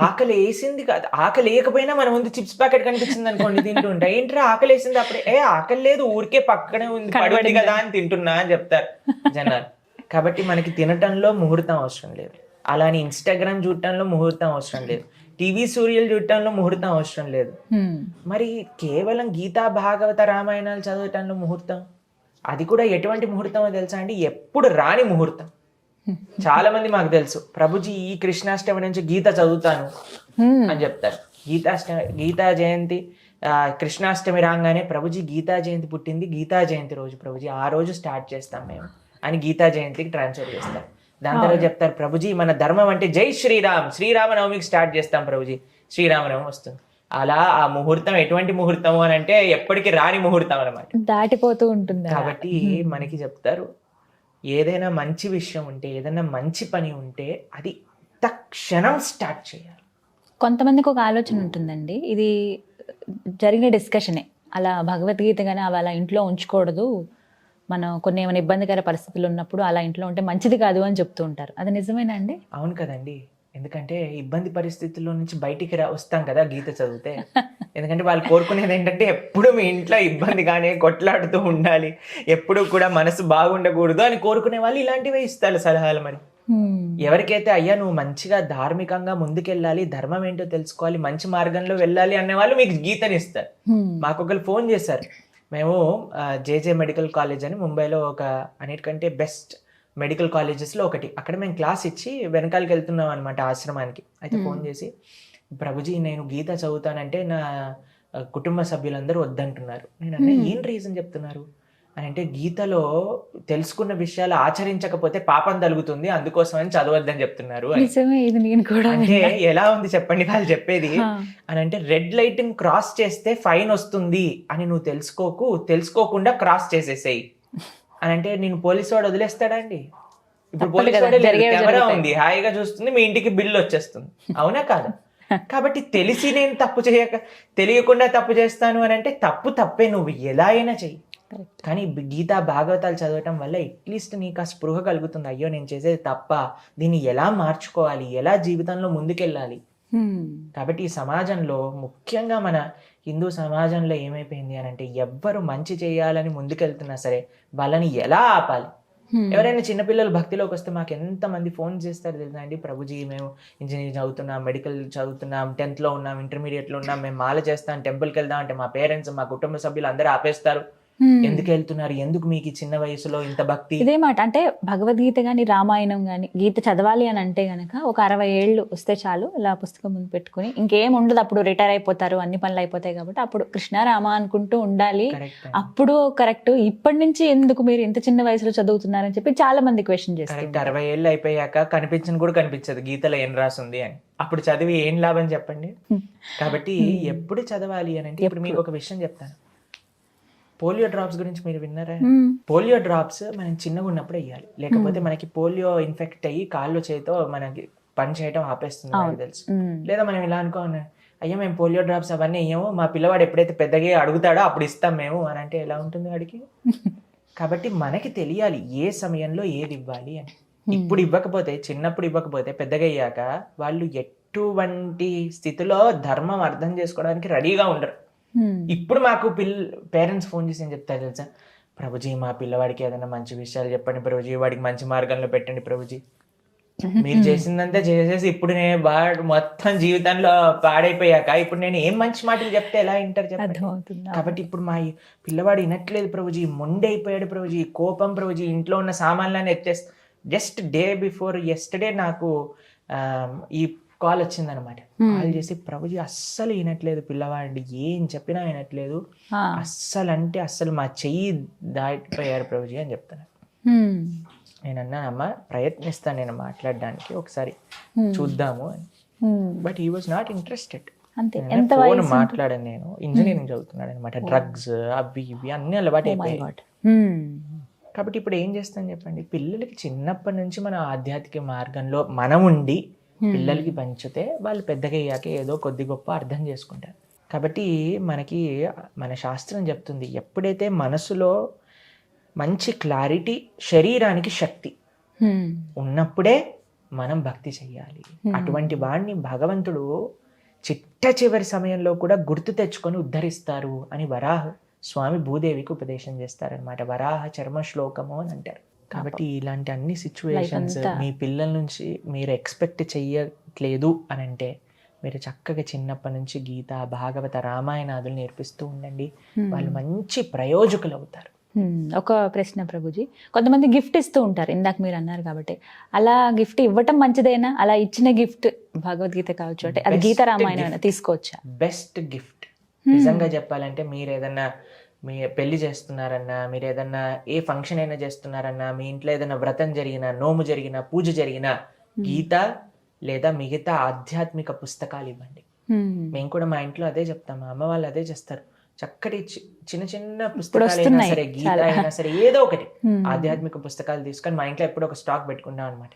ఆకలి వేసింది కాదు, ఆకలి లేకపోయినా మన ముందు చిప్స్ ప్యాకెట్ కనిపించింది అనుకోండి, తింటుంటా. ఏంట్రా ఆకలి వేసింది, అప్పుడే ఆకలి లేదు, ఊరికే పక్కనే ఉంది పడింది కదా అని తింటున్నా అని చెప్తారు జనాలు. కాబట్టి మనకి తినటంలో ముహూర్తం అవసరం లేదు, అలానే ఇన్స్టాగ్రామ్ చూడటంలో ముహూర్తం అవసరం లేదు. టీవీ సీరియల్ చూడటంలో ముహూర్తం అవసరం లేదు. హ్మ్. మరి కేవలం గీతా భాగవత రామాయణాలు చదవటంలో ముహూర్తం, అది కూడా ఎటువంటి ముహూర్తమో తెలుసా అండి? ఎప్పుడు రాని ముహూర్తం. చాలా మంది మాకు తెలుసు, ప్రభుజీ ఈ కృష్ణాష్టమి నుంచి గీత చదువుతాను హ్మ్. అని చెప్తారు. గీతా జయంతి కృష్ణాష్టమి రాగానే ప్రభుజీ గీతా జయంతి పుట్టింది, గీతా జయంతి రోజు ప్రభుజీ ఆ రోజు స్టార్ట్ చేస్తాం మేము అని గీతా జయంతికి ట్రాన్స్ఫర్ చేస్తారు. దాని తర్వాత చెప్తారు, ప్రభుజీ మన ధర్మం అంటే జై శ్రీరామ్, శ్రీరామనవమికి స్టార్ట్ చేస్తాం ప్రభుజీ, శ్రీరామనవమి వస్తుంది. అలా ఆ ముహూర్తం ఎటువంటి ముహూర్తము అని అంటే ఎప్పటికీ రాని ముహూర్తం అన్నమాట. దాటిపోతూ ఉంటుంది. కాబట్టి మనకి చెప్తారు, ఏదైనా మంచి విషయం ఉంటే, ఏదైనా మంచి పని ఉంటే అది తక్షణం స్టార్ట్ చేయాలి. కొంతమందికి ఒక ఆలోచన ఉంటుందండి, ఇది జరిగిన డిస్కషనే, అలా భగవద్గీత కానీ అవి అలా ఇంట్లో ఉంచకూడదు, మనం కొన్ని ఏమైనా ఇబ్బందికర పరిస్థితులు ఉన్నప్పుడు అలా ఇంట్లో ఉంటే మంచిది కాదు అని చెప్తూ ఉంటారు. అది నిజమేనా అండి? అవును కదండి, ఎందుకంటే ఇబ్బంది పరిస్థితుల్లో నుంచి బయటికి వస్తాం కదా గీత చదివితే. ఎందుకంటే వాళ్ళు కోరుకునేది ఏంటంటే ఎప్పుడు మీ ఇంట్లో ఇబ్బందిగానే కొట్లాడుతూ ఉండాలి, ఎప్పుడు కూడా మనసు బాగుండకూడదు అని కోరుకునే వాళ్ళు ఇలాంటివే ఇస్తారు సలహాలు. మరి ఎవరికైతే అయ్యా నువ్వు మంచిగా ధార్మికంగా ముందుకెళ్ళాలి, ధర్మం ఏంటో తెలుసుకోవాలి, మంచి మార్గంలో వెళ్ళాలి అనే వాళ్ళు మీకు గీతని ఇస్తారు. మాకు ఒకరు ఫోన్ చేశారు, మేము జేజే మెడికల్ కాలేజ్ అని ముంబైలో ఒక అన్నిటికంటే బెస్ట్ మెడికల్ కాలేజెస్లో ఒకటి, అక్కడ మేము క్లాస్ ఇచ్చి వెనకాలకి వెళ్తున్నాం అనమాట ఆశ్రమానికి. అయితే ఫోన్ చేసి, ప్రభుజీ నేను గీత చదువుతానంటే నా కుటుంబ సభ్యులందరూ వద్దంటున్నారు. నేను అన్నా ఏం రీజన్ చెప్తున్నారు అని అంటే, గీతలో తెలుసుకున్న విషయాలు ఆచరించకపోతే పాపం తగులుతుంది, అందుకోసం అని చదవద్దని చెప్తున్నారు. అంటే ఎలా ఉంది చెప్పండి వాళ్ళు చెప్పేది అని అంటే, రెడ్ లైట్ క్రాస్ చేస్తే ఫైన్ వస్తుంది అని నువ్వు తెలుసుకోకుండా క్రాస్ చేసేసేయి అని అంటే, నేను పోలీసు వాడు వదిలేస్తాడా అండి? ఇప్పుడు పోలీసు వాడు కెమెరా ఉంది, హాయిగా చూస్తుంది, మీ ఇంటికి బిల్లు వచ్చేస్తుంది, అవునా కాదా? కాబట్టి తెలిసి నేను తెలియకుండా తప్పు చేస్తాను అని అంటే తప్పే, నువ్వు ఎలా అయినా చెయ్యి. కానీ గీతా భాగవతాలు చదవటం వల్ల అట్లీస్ట్ నీకు ఆ స్పృహ కలుగుతుంది, అయ్యో నేను చేసేది తప్ప, దీన్ని ఎలా మార్చుకోవాలి, ఎలా జీవితంలో ముందుకెళ్ళాలి. కాబట్టి ఈ సమాజంలో ముఖ్యంగా మన హిందూ సమాజంలో ఏమైపోయింది అని అంటే, ఎవ్వరు మంచి చేయాలని ముందుకెళ్తున్నా సరే వాళ్ళని ఎలా ఆపాలి. ఎవరైనా చిన్నపిల్లలు భక్తిలోకి వస్తే మాకు ఎంతమంది ఫోన్ చేస్తారు తెలుసా అండి, ప్రభుజీ మేము ఇంజనీరింగ్ చదువుతున్నాం, మెడికల్ చదువుతున్నాం, 10th లో ఉన్నాం, ఇంటర్మీడియట్లో ఉన్నాం, మేము మాల చేస్తాం, టెంపుల్కి వెళ్దాం అంటే మా పేరెంట్స్ మా కుటుంబ సభ్యులు అందరూ ఆపేస్తారు. ఎందుకు వెళ్తున్నారు, ఎందుకు మీకు చిన్న వయసులో ఇంత భక్తి? ఇదే మాట అంటే భగవద్గీత గాని రామాయణం గాని గీత చదవాలి అని అంటే గనక ఒక 60 ఏళ్ళు వస్తే చాలు, ఇలా పుస్తకం ముందు పెట్టుకుని ఇంకేం ఉండదు, అప్పుడు రిటైర్ అయిపోతారు, అన్ని పనులు అయిపోతాయి కాబట్టి అప్పుడు కృష్ణారామ అనుకుంటూ ఉండాలి, అప్పుడు కరెక్ట్. ఇప్పటి నుంచి ఎందుకు మీరు ఇంత చిన్న వయసులో చదువుతున్నారని చెప్పి చాలా మంది క్వశ్చన్ చేస్తారు. 60 ఏళ్ళు అయిపోయాక కనిపించని కూడా కనిపించదు గీతలో ఏం రాసింది అని, అప్పుడు చదివి ఏం లాభం చెప్పండి. కాబట్టి ఎప్పుడు చదవాలి అని అంటే, ఇప్పుడు మీకు ఒక విషయం చెప్తాను, పోలియో డ్రాప్స్ గురించి మీరు విన్నారా? పోలియో డ్రాప్స్ మనం చిన్నగా ఉన్నప్పుడు వేయాలి, లేకపోతే మనకి పోలియో ఇన్ఫెక్ట్ అయ్యి కాళ్ళు చేతో మనకి పని చేయడం ఆపేస్తుంది నాకు తెలుసు. లేదా మనం ఇలా అనుకోను, అయ్యో మేము పోలియో డ్రాప్స్ అవన్నీ వేయము, మా పిల్లవాడు ఎప్పుడైతే పెద్దగా అడుగుతాడో అప్పుడు ఇస్తాం మేము అని అంటే ఎలా ఉంటుంది వాడికి? కాబట్టి మనకి తెలియాలి ఏ సమయంలో ఏది ఇవ్వాలి అని. ఇప్పుడు ఇవ్వకపోతే, చిన్నప్పుడు ఇవ్వకపోతే పెద్దగా అయ్యాక వాళ్ళు ఎటువంటి స్థితిలో ధర్మం అర్థం చేసుకోవడానికి రెడీగా ఉండరు. ఇప్పుడు మాకు పేరెంట్స్ ఫోన్ చేసి ఏం చెప్తారు తెలుసా, ప్రభుజీ మా పిల్లవాడికి ఏదైనా మంచి విషయాలు చెప్పండి ప్రభుజీ, వాడికి మంచి మార్గంలో పెట్టండి ప్రభుజీ. మీరు చేసిందంతా చేసేసి ఇప్పుడు నేను మొత్తం జీవితంలో పాడైపోయాక ఇప్పుడు నేను ఏం మంచి మాటలు చెప్తే ఎలా వింటారు చెప్పండి? కాబట్టి ఇప్పుడు మా పిల్లవాడు వినట్లేదు ప్రభుజీ, మొండైపోయాడు ప్రభుజీ, కోపం ప్రభుజీ, ఇంట్లో ఉన్న సామాన్లన్నీ ఎత్తేస్తా. జస్ట్ డే బిఫోర్ ఎస్టర్డే నాకు ఈ కాల్ వచ్చిందనమాట. కాల్ చేసి, ప్రభుజీ అస్సలు వినట్లేదు పిల్లవాడి, ఏం చెప్పినా వినట్లేదు, అస్సలు మా చెయ్యి దాటిపోయారు ప్రభుజీ అని చెప్తాను. నేను అన్నానమ్మా ప్రయత్నిస్తాను నేను మాట్లాడడానికి, ఒకసారి చూద్దాము అని. But he was not interested. Phone మాట్లాడాను, నేను ఇంజనీరింగ్ చదువుతున్నాడు అనమాట, డ్రగ్స్ అవి ఇవి అన్ని అలవాటు అయిపోయాయి. కాబట్టి ఇప్పుడు ఏం చేస్తాను చెప్పండి, పిల్లలకి చిన్నప్పటి నుంచి మన ఆధ్యాత్మిక మార్గంలో మనం ఉండి పిల్లలకి పంచితే వాళ్ళు పెద్దగా అయ్యాక ఏదో కొద్ది గొప్ప అర్థం చేసుకుంటారు. కాబట్టి మనకి మన శాస్త్రం చెప్తుంది, ఎప్పుడైతే మనసులో మంచి క్లారిటీ, శరీరానికి శక్తి ఉన్నప్పుడే మనం భక్తి చెయ్యాలి. అటువంటి వాడిని భగవంతుడు చిట్ట చివరి సమయంలో కూడా గుర్తు తెచ్చుకొని ఉద్ధరిస్తారు అని వరాహ స్వామి భూదేవికి ఉపదేశం చేస్తారనమాట. వరాహ చర్మ శ్లోకము అని అంటారు. కాబట్టి ఇలాంటి అన్ని సిచ్యువేషన్స్ మీ పిల్లల నుంచి మీరు ఎక్స్పెక్ట్ చెయ్యట్లేదు అని అంటే మీరు చక్కగా చిన్నప్పటి నుంచి గీత, భాగవత, రామాయణాదులు నేర్పిస్తూ ఉండండి. వాళ్ళు మంచి ప్రయోజకులు అవుతారు. ఒక ప్రశ్న ప్రభుజీ, కొంతమంది గిఫ్ట్ ఇస్తూ ఉంటారు, ఇందాక మీరు అన్నారు కాబట్టి, అలా గిఫ్ట్ ఇవ్వటం మంచిదేనా? అలా ఇచ్చిన గిఫ్ట్ భగవద్గీత కావచ్చు, అంటే అది గీత రామాయణం తీసుకోవచ్చా? బెస్ట్ గిఫ్ట్ నిజంగా చెప్పాలంటే, మీరు ఏదన్నా మీ పెళ్లి చేస్తున్నారన్నా, మీరు ఏదన్నా ఏ ఫంక్షన్ అయినా చేస్తున్నారన్నా, మీ ఇంట్లో ఏదైనా వ్రతం జరిగినా, నోము జరిగినా, పూజ జరిగినా, గీత లేదా మిగతా ఆధ్యాత్మిక పుస్తకాలు ఇవ్వండి. మేము కూడా మా ఇంట్లో అదే చెప్తాం, మా అమ్మ వాళ్ళు అదే చేస్తారు. చక్కటి చిన్న చిన్న పుస్తకాలు అయినా సరే, గీత అయినా సరే, ఏదో ఒకటి ఆధ్యాత్మిక పుస్తకాలు తీసుకొని మా ఇంట్లో ఎప్పుడు ఒక స్టాక్ పెట్టుకున్నాం అనమాట.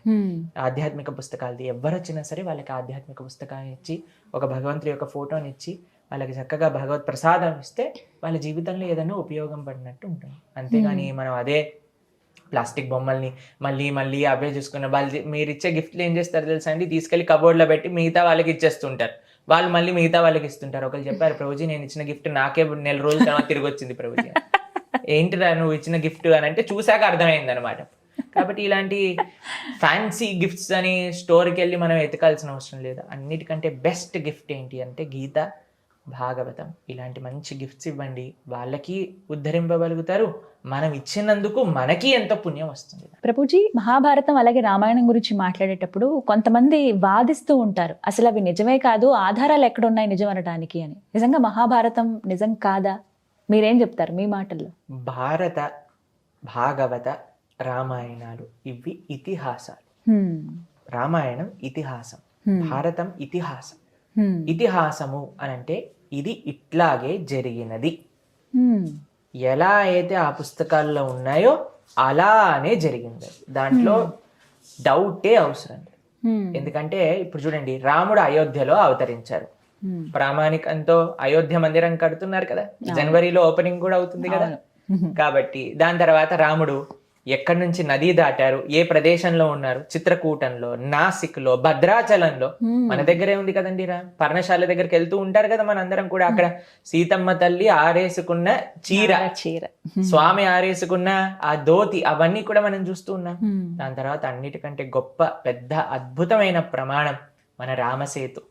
ఆధ్యాత్మిక పుస్తకాలది ఎవరు వచ్చినా సరే వాళ్ళకి ఆధ్యాత్మిక పుస్తకాన్ని ఇచ్చి, ఒక భగవంతుడి యొక్క ఫోటోని ఇచ్చి, వాళ్ళకి చక్కగా భగవత్ ప్రసాదం ఇస్తే వాళ్ళ జీవితంలో ఏదైనా ఉపయోగం పడినట్టు ఉంటుంది. అంతేగాని మనం అదే ప్లాస్టిక్ బొమ్మల్ని మళ్ళీ మళ్ళీ అవే చూసుకున్న వాళ్ళు, మీరు ఇచ్చే గిఫ్ట్లు ఏం చేస్తారు తెలుసా అండి, తీసుకెళ్లి కబోర్డ్లో పెట్టి మిగతా వాళ్ళకి ఇచ్చేస్తుంటారు. వాళ్ళు మళ్ళీ మిగతా వాళ్ళకి ఇస్తుంటారు. ఒకరు చెప్పారు, ప్రభుజీ నేను ఇచ్చిన గిఫ్ట్ నాకే నెల రోజుల తర్వాత తిరిగి వచ్చింది ప్రభుజీ. ఏంటిరా నువ్వు ఇచ్చిన గిఫ్ట్ అని అంటే చూశాక అర్థమైంది అనమాట. కాబట్టి ఇలాంటి ఫ్యాన్సీ గిఫ్ట్స్ అని స్టోర్కి వెళ్ళి మనం ఎతకాల్సిన అవసరం లేదు. అన్నిటికంటే బెస్ట్ గిఫ్ట్ ఏంటి అంటే గీత, భాగవతం, ఇలాంటి మంచి గిఫ్ట్స్ ఇవ్వండి. వాళ్ళకి ఉద్ధరింపగలుగుతారు, మనం ఇచ్చినందుకు మనకి ఎంత పుణ్యం వస్తుంది. ప్రభుజీ, మహాభారతం అలాగే రామాయణం గురించి మాట్లాడేటప్పుడు కొంతమంది వాదిస్తూ ఉంటారు, అసలు అవి నిజమే కాదు, ఆధారాలు ఎక్కడున్నాయి నిజం అనడానికి అని. నిజంగా మహాభారతం నిజం కాదా? మీరేం చెప్తారు మీ మాటల్లో? భారత, భాగవత, రామాయణాలు ఇవి ఇతిహాసాలు. రామాయణం ఇతిహాసం, భారతం ఇతిహాసం. ఇతిహాసము అని అంటే ఇది ఇట్లాగే జరిగినది, ఎలా అయితే ఆ పుస్తకాల్లో ఉన్నాయో అలానే జరిగింది. దాంట్లో డౌటే అవసరం లేదు. ఎందుకంటే ఇప్పుడు చూడండి, రాముడు అయోధ్యలో అవతరించారు. ప్రామాణికంతో అయోధ్య మందిరం కడుతున్నారు కదా, జనవరిలో ఓపెనింగ్ కూడా అవుతుంది కదా. కాబట్టి దాని తర్వాత రాముడు ఎక్కడి నుంచి నది దాటారు, ఏ ప్రదేశంలో ఉన్నారు, చిత్రకూటంలో, నాసిక్లో, భద్రాచలంలో, మన దగ్గరే ఉంది కదండి. పర్ణశాల దగ్గరికి వెళ్తూ ఉంటారు కదా మనందరం కూడా. అక్కడ సీతమ్మ తల్లి ఆరేసుకున్న చీర, స్వామి ఆరేసుకున్న ఆ ధోతి, అవన్నీ కూడా మనం చూస్తూ ఉన్నాం. దాని తర్వాత అన్నిటికంటే గొప్ప పెద్ద అద్భుతమైన ప్రమాణం మన రామసేతు.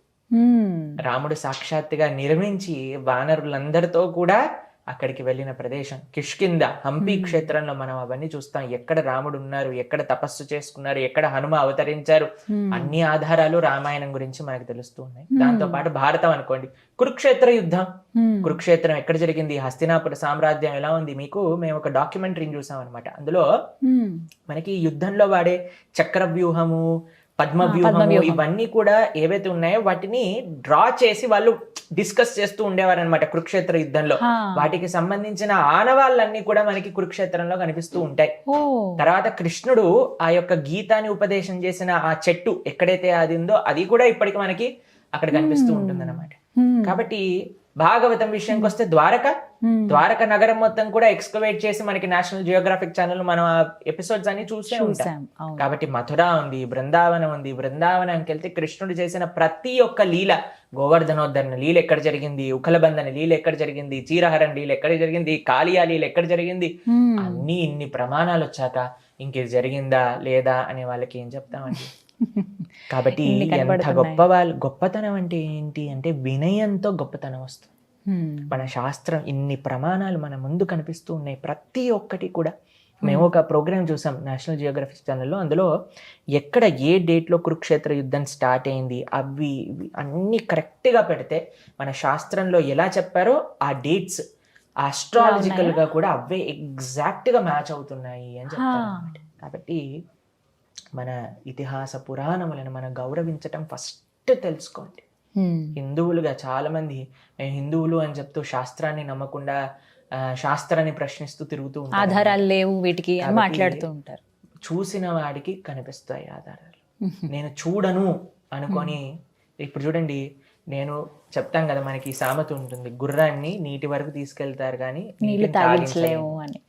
రాముడు సాక్షాత్తుగా నిర్మించి వానరులందరితో కూడా అక్కడికి వెళ్ళిన ప్రదేశం కిష్కింద, హంపి క్షేత్రంలో మనం అవన్నీ చూస్తాం. ఎక్కడ రాముడు ఉన్నారు, ఎక్కడ తపస్సు చేసుకున్నారు, ఎక్కడ హనుమ అవతరించారు, అన్ని ఆధారాలు రామాయణం గురించి మనకు తెలుస్తూ ఉన్నాయి. దాంతో పాటు భారతం అనుకోండి, కురుక్షేత్ర యుద్ధం, కురుక్షేత్రం ఎక్కడ జరిగింది, హస్తినాపుర సామ్రాజ్యం ఎలా ఉంది. మేము ఒక డాక్యుమెంటరీని చూసాం అనమాట. అందులో మనకి యుద్ధంలో వాడే చక్రవ్యూహము, పద్మవ్యూహము, ఇవన్నీ కూడా ఏవైతే ఉన్నాయో వాటిని డ్రా చేసి వాళ్ళు డిస్కస్ చేస్తూ ఉండేవారు అనమాట కురుక్షేత్ర యుద్ధంలో. వాటికి సంబంధించిన ఆనవాళ్ళన్నీ కూడా మనకి కురుక్షేత్రంలో కనిపిస్తూ ఉంటాయి. తర్వాత కృష్ణుడు ఆ యొక్క గీతాన్ని ఉపదేశం చేసిన ఆ చెట్టు ఎక్కడైతే అది ఉందో అది కూడా ఇప్పటికి మనకి అక్కడ కనిపిస్తూ ఉంటుంది అనమాట. కాబట్టి భాగవతం విషయానికి వస్తే ద్వారక నగరం మొత్తం కూడా ఎక్స్కవేట్ చేసి మనకి నేషనల్ జియోగ్రాఫిక్ ఛానల్ మనం ఆ ఎపిసోడ్స్ అన్ని చూసే ఉంటాం. కాబట్టి మథుర ఉంది, బృందావనం ఉంది. బృందావనంకి వెళ్తే కృష్ణుడు చేసిన ప్రతి ఒక్క లీల, గోవర్ధనోద్ధరణ లీల ఎక్కడ జరిగింది, ఉఖలబంధన లీల ఎక్కడ జరిగింది, చీరహరణ లీల ఎక్కడ జరిగింది, కాళియా లీల ఎక్కడ జరిగింది, అన్ని ఇన్ని ప్రమాణాలు వచ్చాక ఇంకేది జరిగిందా లేదా అనే వాళ్ళకి ఏం చెప్తామండి. కాబట్టి ఎంత గొప్పతనం అంటే ఏంటి అంటే వినయంతో గొప్పతనం వస్తుంది. మన శాస్త్రం ఇన్ని ప్రమాణాలు మన ముందు కనిపిస్తూ ఉన్నాయి. ప్రతి ఒక్కటి కూడా మేము ఒక ప్రోగ్రామ్ చూసాం నేషనల్ జియోగ్రఫిక్ ఛానల్లో. అందులో ఎక్కడ ఏ డేట్లో కురుక్షేత్ర యుద్ధం స్టార్ట్ అయింది అవి అన్ని కరెక్ట్గా పెడితే మన శాస్త్రంలో ఎలా చెప్పారో ఆ డేట్స్ ఆస్ట్రాలజికల్ గా కూడా అవే ఎగ్జాక్ట్ గా మ్యాచ్ అవుతున్నాయి అని చెప్తారు. కాబట్టి మన ఇతిహాస పురాణములను మనం గౌరవించటం ఫస్ట్ తెలుసుకోండి. హిందువులుగా చాలా మంది మేము హిందువులు అని చెప్తూ శాస్త్రాన్ని నమ్మకుండా శాస్త్రాన్ని ప్రశ్నిస్తూ తిరుగుతూ ఉంటారు. ఆధారాలు లేవు వీటికి మాట్లాడుతూ ఉంటారు. చూసిన వాడికి కనిపిస్తాయి ఆధారాలు. నేను చూడను అనుకొని, ఇప్పుడు చూడండి నేను చెప్తాం కదా, మనకి సామెత ఉంటుంది, గుర్రాన్ని నీటి వరకు తీసుకెళ్తారు కానీ నీళ్ళు తాగించలేము అని.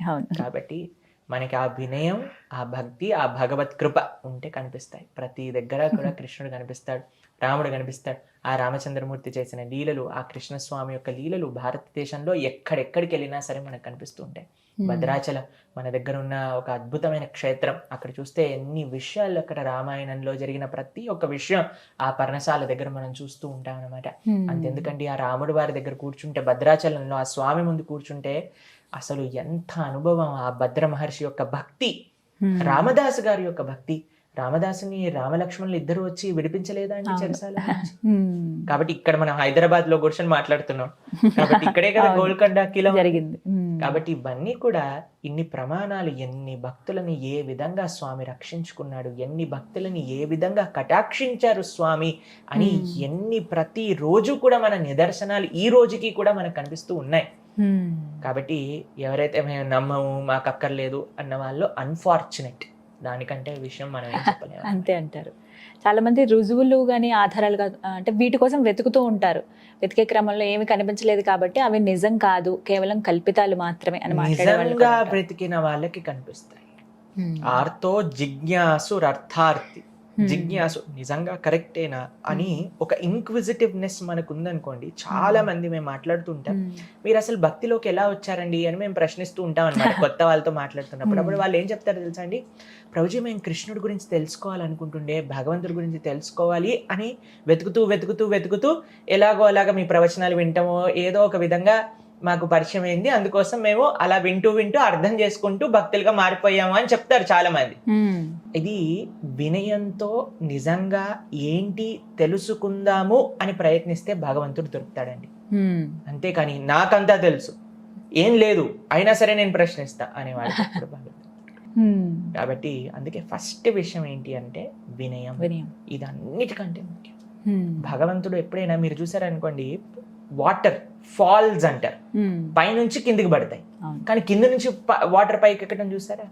కాబట్టి మనకి ఆ వినయం, ఆ భక్తి, ఆ భగవత్ కృప ఉంటే కనిపిస్తాయి. ప్రతి దగ్గర కూడా కృష్ణుడు కనిపిస్తాడు, రాముడు కనిపిస్తాడు. ఆ రామచంద్రమూర్తి చేసిన లీలలు, ఆ కృష్ణస్వామి యొక్క లీలలు భారతదేశంలో ఎక్కడెక్కడికి వెళ్ళినా సరే మనకు కనిపిస్తూ ఉంటాయి. భద్రాచలం మన దగ్గర ఉన్న ఒక అద్భుతమైన క్షేత్రం. అక్కడ చూస్తే ఎన్ని విషయాలు, అక్కడ రామాయణంలో జరిగిన ప్రతి ఒక్క విషయం ఆ పర్ణశాల దగ్గర మనం చూస్తూ ఉంటాం అనమాట. అంతెందుకండి, ఆ రాముడి వారి దగ్గర కూర్చుంటే, భద్రాచలంలో ఆ స్వామి ముందు కూర్చుంటే అసలు ఎంత అనుభవం. ఆ భద్ర మహర్షి యొక్క భక్తి, రామదాసు గారి యొక్క భక్తి. రామదాసుని రామలక్ష్మణులు ఇద్దరు వచ్చి విడిపించలేదా అండి చెరసాల నుంచి? కాబట్టి ఇక్కడ మనం హైదరాబాద్ లో కూర్చొని మాట్లాడుతున్నాం కాబట్టి ఇక్కడే కదా గోల్కొండ కిలో జరిగింది. కాబట్టి ఇవన్నీ కూడా ఇన్ని ప్రమాణాలు, ఎన్ని భక్తులని ఏ విధంగా స్వామి రక్షించుకున్నాడు, ఎన్ని భక్తులని ఏ విధంగా కటాక్షించారు స్వామి అని ఎన్ని ప్రతి రోజు కూడా మన నిదర్శనాలు ఈ రోజుకి కూడా మనకు కనిపిస్తూ ఉన్నాయి. కాబట్టి ఎవరైతే మేము నమ్మము, మాకు అక్కర్లేదు అన్న వాళ్ళు అన్ఫార్చునేట్. దానికంటే విషయం మనం ఏం చెప్పలేము. అంతే అంటారు. చాలా మంది రుజువులు కానీ ఆధారాలుగా అంటే వీటి కోసం వెతుకుతూ ఉంటారు. వెతికే క్రమంలో ఏమి కనిపించలేదు కాబట్టి అవి నిజం కాదు, కేవలం కల్పితాలు మాత్రమే అని నిజంగా బ్రతికిన వాళ్ళకి కనిపిస్తాయి. ఆర్తో జిజ్ఞాసు అర్థార్థి. జిజ్ఞాసు నిజంగా కరెక్టేనా అని ఒక ఇంక్విజిటివ్నెస్ మనకు ఉందనుకోండి. చాలా మంది మేము మాట్లాడుతుంటాం, మీరు అసలు భక్తిలోకి ఎలా వచ్చారండి అని మేము ప్రశ్నిస్తూ ఉంటాం అన్నమాట కొత్త వాళ్ళతో మాట్లాడుతున్నప్పుడు. అప్పుడు వాళ్ళు ఏం చెప్తారో తెలుసా అండి, ప్రభుజీ మేము కృష్ణుడి గురించి తెలుసుకోవాలనుకుంటుండే, భగవంతుడి గురించి తెలుసుకోవాలి అని వెతుకుతూ వెతుకుతూ వెతుకుతూ ఎలాగో అలాగా మీ ప్రవచనాలు వింటామో ఏదో ఒక విధంగా మాకు పరిచయం అయింది, అందుకోసం మేము అలా వింటూ వింటూ అర్థం చేసుకుంటూ భక్తులుగా మారిపోయాము అని చెప్తారు చాలా మంది. ఇది వినయంతో నిజంగా ఏంటి తెలుసుకుందాము అని ప్రయత్నిస్తే భగవంతుడు దొరుకుతాడండి. అంతేకాని నాకంతా తెలుసు, ఏం లేదు అయినా సరే నేను ప్రశ్నిస్తా అనేవాడు భగవంతుడు. కాబట్టి అందుకే ఫస్ట్ విషయం ఏంటి అంటే వినయం. ఇది అన్నిటికంటే ముఖ్యం. భగవంతుడు ఎప్పుడైనా మీరు చూసారనుకోండి, వాటర్ ఫాల్స్ అంటారు, పైనుంచి కిందికి పడతాయి, కానీ కింద నుంచి వాటర్ పైకి ఎక్కడం చూసారా?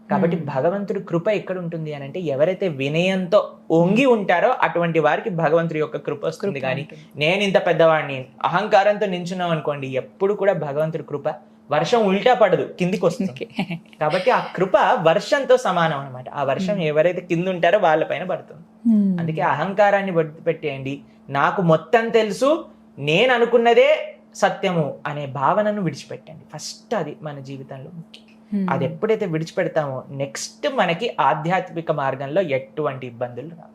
కాబట్టి భగవంతుడి కృప ఎక్కడ ఉంటుంది అని అంటే, ఎవరైతే వినయంతో ఒంగి ఉంటారో అటువంటి వారికి భగవంతుడి యొక్క కృప వస్తుంది. కానీ నేను ఇంత పెద్దవాడిని అహంకారంతో నించున్నాం అనుకోండి, ఎప్పుడు కూడా భగవంతుడి కృప వర్షం ఉల్టా పడదు, కిందికి వస్తుంది. కాబట్టి ఆ కృప వర్షంతో సమానం అనమాట. ఆ వర్షం ఎవరైతే కింద ఉంటారో వాళ్ళపైన పడుతుంది. అందుకే అహంకారాన్ని పెట్టేయండి, నాకు మొత్తం తెలుసు, నేను అనుకున్నదే సత్యము అనే భావనను విడిచిపెట్టండి. ఫస్ట్ అది మన జీవితంలో ముఖ్యం. అది ఎప్పుడైతే విడిచిపెడతామో నెక్స్ట్ మనకి ఆధ్యాత్మిక మార్గంలో ఎటువంటి ఇబ్బందులు రావు.